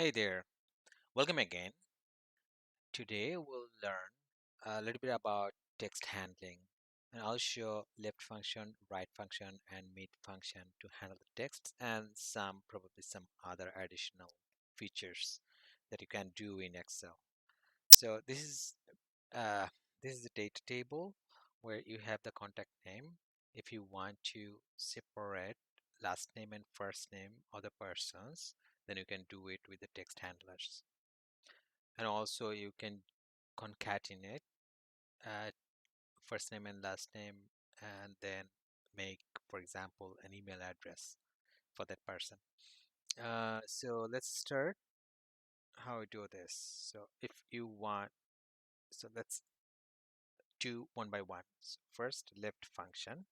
Hey there, welcome again. Today we'll learn a little bit about text handling and I'll show left function, right function, and mid function to handle the text and probably some other additional features that you can do in Excel. So uh, this is the data table where you have the contact name. If you want to separate last name and first name of the persons, then you can do it with the text handlers. And also you can concatenate uh, first name and last name and then make, for example, an email address for that person. So let's start how we do this. So if you want, so let's do one by one. So first, left function.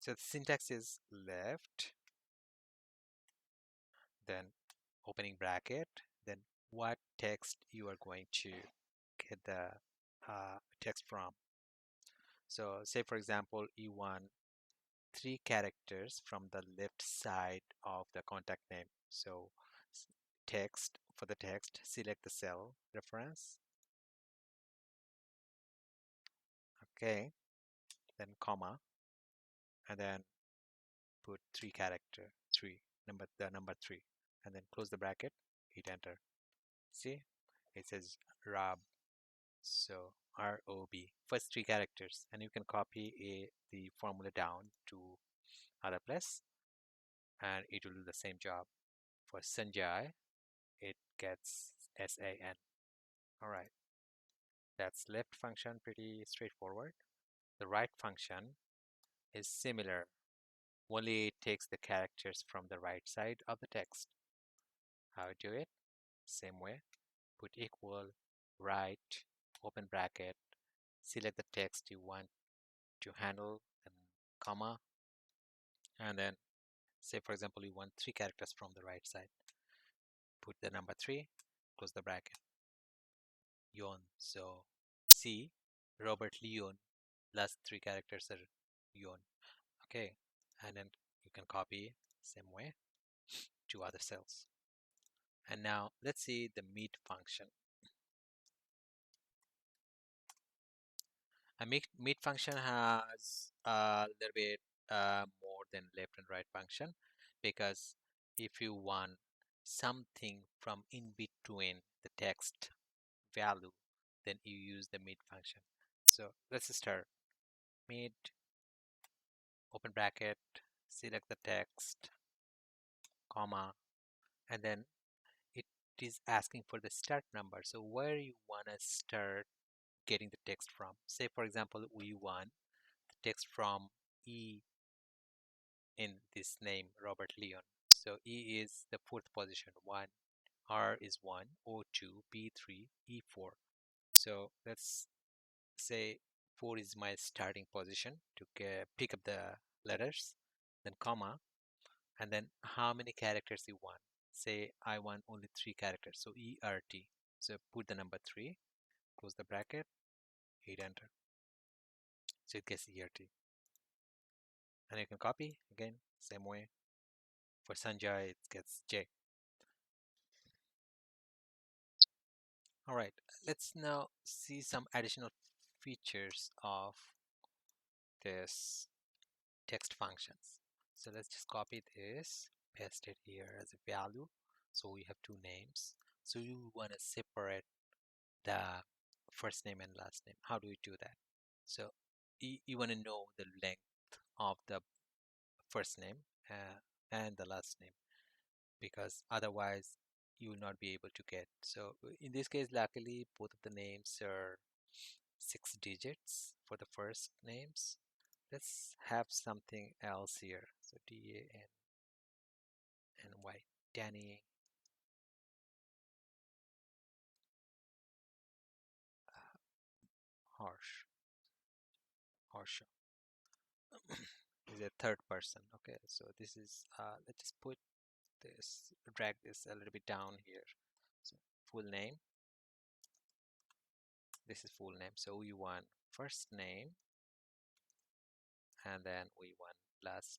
So the syntax is left, then opening bracket, then what text you are going to get the text from. So say for example, you want three characters from the left side of the contact name. So text, for the text, select the cell reference. Okay, then comma, and then put number three, and then close the bracket, hit enter. See, it says Rob. So ROB, first three characters, and you can copy the formula down to other place, and it will do the same job. For Sanjay, it gets SAN. All right, that's left function, pretty straightforward. The right function is similar, only it takes the characters from the right side of the text. How to do it? Same way, put equal, right, open bracket, select the text you want to handle, and comma, and then say for example you want three characters from the right side. Put the number three, close the bracket. Yon. So C, Robert Leon, last three characters are Yon. Okay, and then you can copy same way to other cells. And now let's see the mid function. A mid function has a little bit more than left and right function, because if you want something from in between the text value, then you use the mid function. So let's start. Mid, open bracket, select the text, comma, and then it is asking for the start number. So where you want to start getting the text from. Say for example, we want the text from E in this name, Robert Leon. So E is the fourth position, 1, R is 1, O2, B3, E4. So let's say 4 is my starting position to pick up the letters, then comma, and then how many characters you want. Say I want only 3 characters, so ERT. So put the number 3, close the bracket, hit enter. So it gets ERT. And you can copy again, same way. For Sanjay, it gets J. All right, let's now see some additional features of this text functions. So let's just copy this, paste it here as a value. So we have two names. So you want to separate the first name and last name. How do we do that? So you want to know the length of the first name and the last name, because otherwise you will not be able to get. So in this case, luckily, both of the names are 6 digits for the first names. Let's have something else here. So DANNY, Danny, Harsh, Harsha is a third person. Okay, so this is, let's just put this, drag this a little bit down here. So full name, this is full name. So we want first name, and then we want last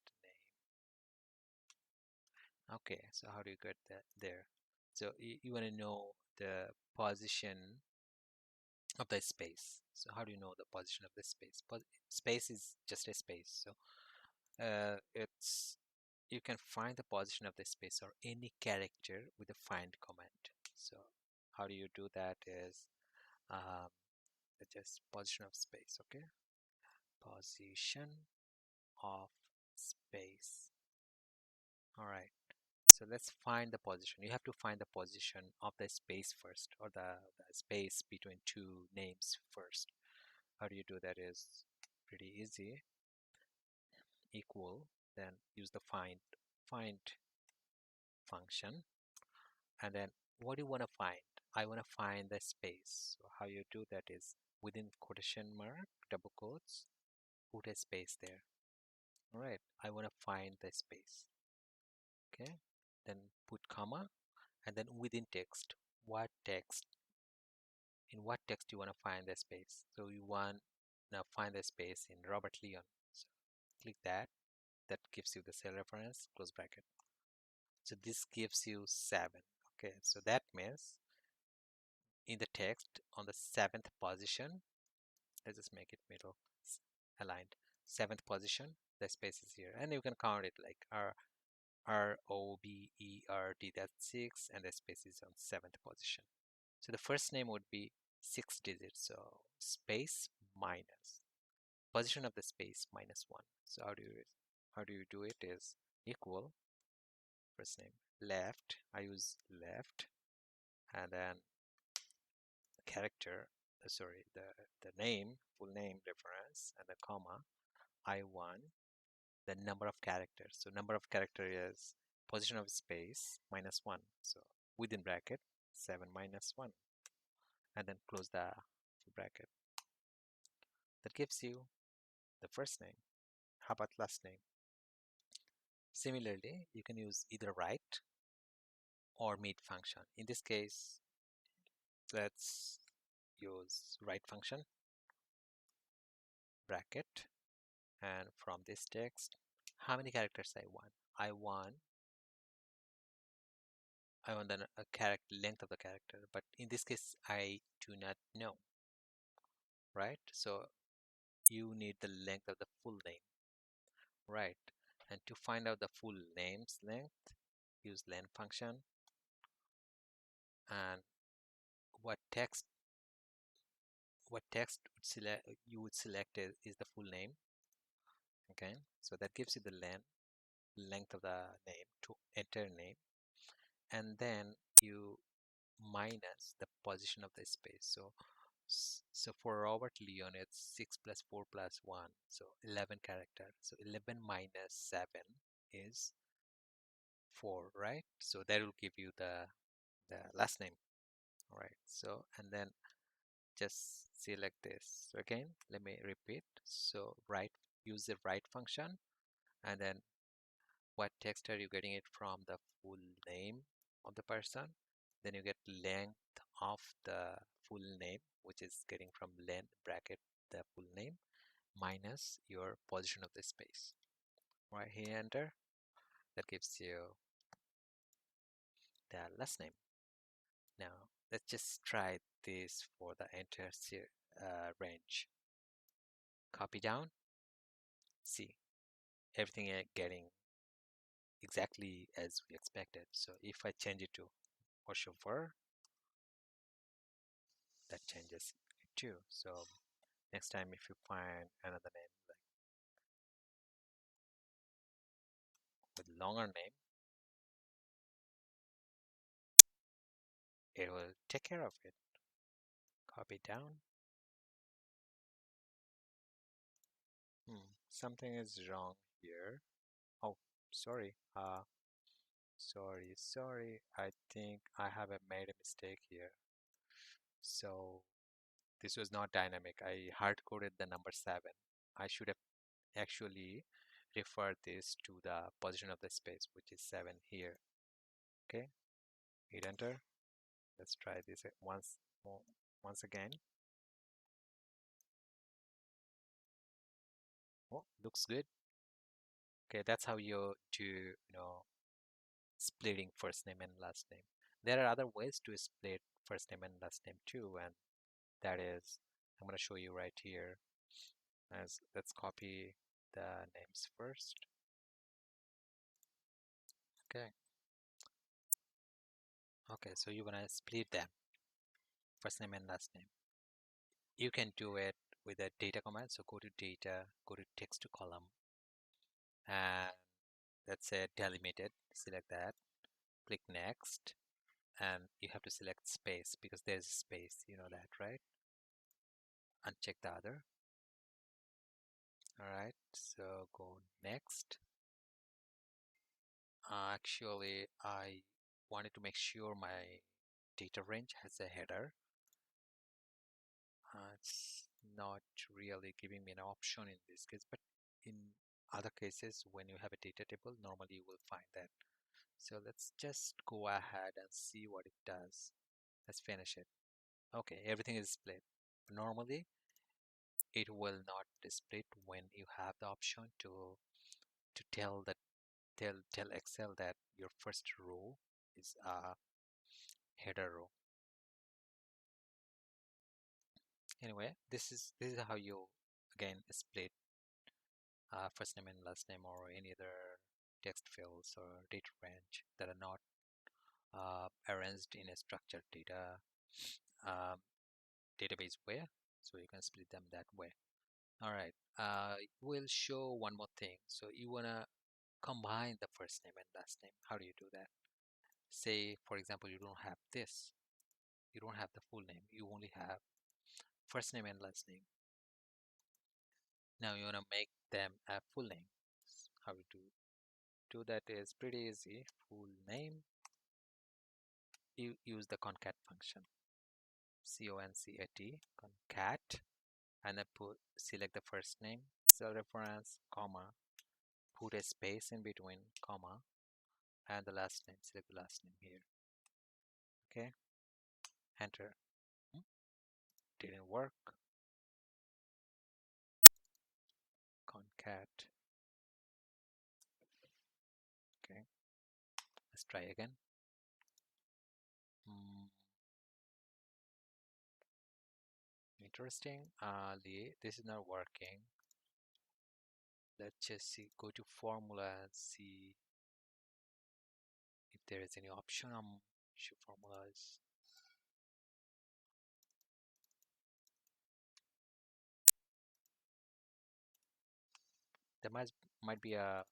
name. Okay, so how do you get that there? So you want to know the position of the space. So how do you know the position of the space? Space is just a space. So it's you can find the position of the space or any character with a find command. So how do you do that is um, just position of space. Okay, position of space. All right. So let's find the position. You have to find the position of the space first, or the space between two names first. How do you do that is pretty easy. Equal, then use the find function, and then what do you want to find? I want to find the space. So how you do that is within quotation mark, double quotes, put a space there. All right, I want to find the space. Okay, then put comma, and then within text, what text in what text you want to find the space. So you want now find the space in Robert Leon. So click that. That gives you the cell reference, close bracket. So this gives you 7. Okay, so that means in the text on the 7th position, let's just make it middle aligned. 7th position, the space is here. And you can count it like ROBERD, that's 6, and the space is on 7th position. So the first name would be 6 digits. So space minus position of the space minus 1. So how do you do it is equal first name left. I use left, and then the character. Sorry, the name, full name reference, and the comma. I1, the number of characters. So number of character is position of space minus 1. So within bracket 7 minus 1, and then close the bracket. That gives you the first name. How about last name? Similarly, you can use either right or mid function. In this case, let's use right function, bracket, and from this text, how many characters I want? I want the character length of the character, but in this case, I do not know, right? So you need the length of the full name, right? And to find out the full name's length, use len function, and what text would select you would select is the full name. Okay, so that gives you the length of the name to enter name, and then you minus the position of the space. So for Robert Leon, it's 6 plus 4 plus 1, so 11 character. So 11 minus 7 is 4, right? So that will give you the last name. All right, so and then just select this. So again, let me repeat. So use the right function, and then what text are you getting it from? The full name of the person. Then you get length of the full name, which is getting from len bracket the full name minus your position of the space. Right here, enter. That gives you the last name. Now let's just try this for the entire range. Copy down. See, everything getting exactly as we expected. So if I change it to chauffeur, that changes it too. So next time if you find another name like with longer name, it will take care of it. Copy down. Something is wrong here. Oh, sorry. Sorry. I think I have made a mistake here. So this was not dynamic. I hard coded the number 7. I should have actually referred this to the position of the space, which is 7 here. Okay, hit enter. Let's try this once again. Oh, looks good. Okay, that's how you do, splitting first name and last name. There are other ways to split first name and last name too, and that is, I'm going to show you right here. As let's copy the names first. Okay. Okay, so you're going to split them, first name and last name. You can do it with a data command. So go to data, go to text to column, and let's say delimited, select that, click next, and you have to select space because there's a space, you know that, right? Uncheck the other. All right, so go next. Actually, I wanted to make sure my data range has a header. It's not really giving me an option in this case, but in other cases, when you have a data table, normally you will find that. So let's just go ahead and see what it does. Let's finish it. Okay, everything is split. Normally, it will not split when you have the option to tell Excel that your first row is a header row. Anyway, this is how you again split first name and last name or any other text fields or data range that are not arranged in a structured um, database way. So you can split them that way. All right. We'll show one more thing. So you wanna combine the first name and last name. How do you do that? Say, for example, you don't have this. You don't have the full name. You only have first name and last name. Now you wanna make them a full name. How you do that is pretty easy. Full name. You use the concat function. C-O-N-C-A-T, concat, and then select the first name, cell reference, comma, put a space in between, comma, and the last name. Select the last name here. Okay, enter. Didn't work. Concat. Okay, let's try again. Mm, interesting. This is not working. Let's just see. Go to formula and see if there is any option. Show formulas. There might be a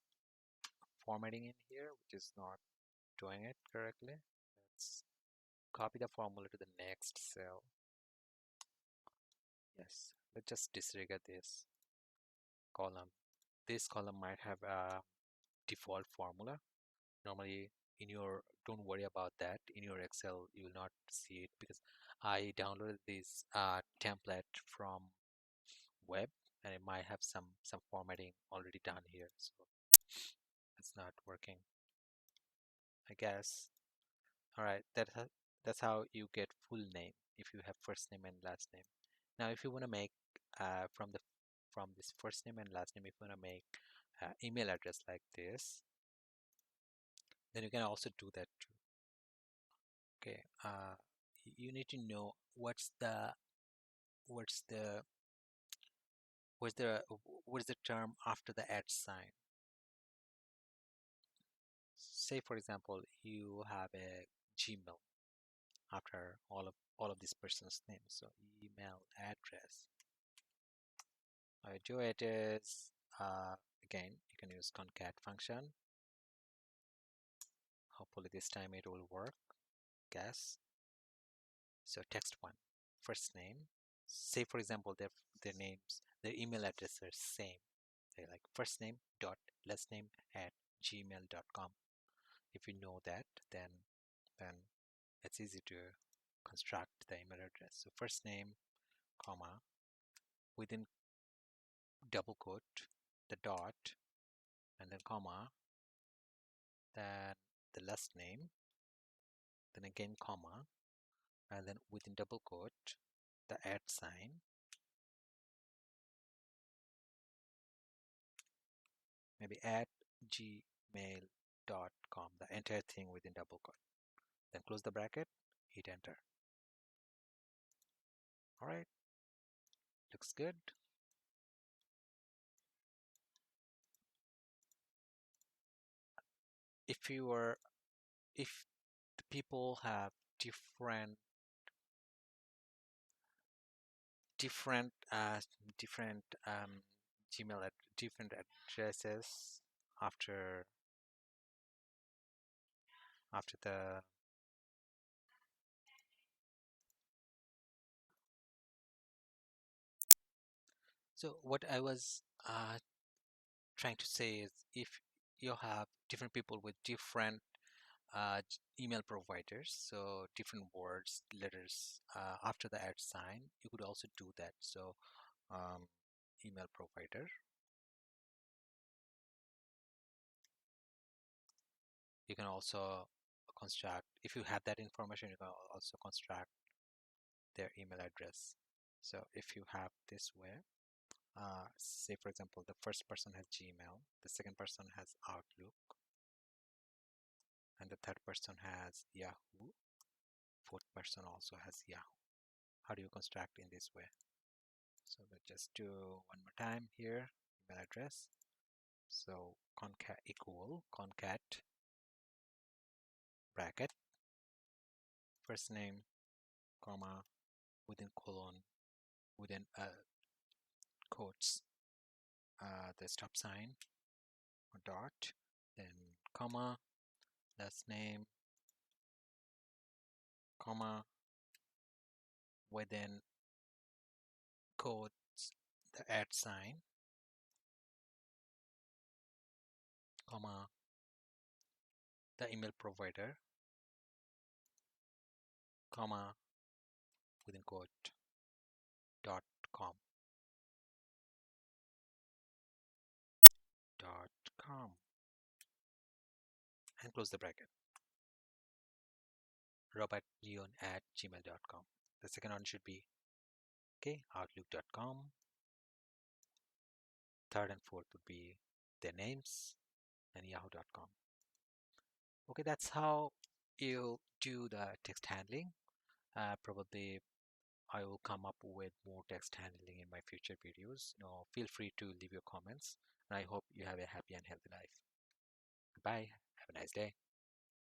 formatting in here which is not doing it correctly. Let's copy the formula to the next cell. Yes, let's just disregard this column. This column might have a default formula. Normally in your, don't worry about that. In your Excel, you will not see it because I downloaded this template from web and it might have some formatting already done here. So it's not working, I guess. All right, that's how you get full name if you have first name and last name. Now, if you want to make from this first name and last name, if you want to make email address like this, then you can also do that too. Okay, you need to know what's the what's the what's the term after the at sign. Say for example, you have a Gmail after all of this person's name, so email address. How you do it is, again, you can use concat function. Hopefully this time it will work, guess. So text one, first name. Say for example, their names, their email address are same. They like first name dot last name at gmail.com. If you know that, then it's easy to construct the email address. So first name, comma, within double quote, the dot, and then comma, then the last name, then again comma, and then within double quote, the at sign, maybe at gmail.com. the entire thing within double quote. Then close the bracket, hit enter. All right, looks good. If you are, if the people have different different different Gmail at different addresses after the so what I was trying to say is if you have different people with different email providers, so different words, letters after the at sign, you could also do that. So um, email provider, you can also construct, if you have that information, you can also construct their email address. So if you have this way, say for example, the first person has Gmail, the second person has Outlook, and the third person has Yahoo, fourth person also has Yahoo. How do you construct in this way? So let's just do one more time here, email address. So concat equal concat bracket, first name, comma, within colon, within quotes, the stop sign or dot, then comma, last name, comma, within quotes, the at sign, comma, the email provider, comma, within quote, dot com, dot com, and close the bracket. robertleon@gmail.com. The second one should be okay, outlook.com. Third and fourth would be their names and yahoo.com. Okay, that's how you do the text handling. Probably I will come up with more text handling in my future videos. Feel free to leave your comments, and I hope you have a happy and healthy life. Goodbye. Have a nice day.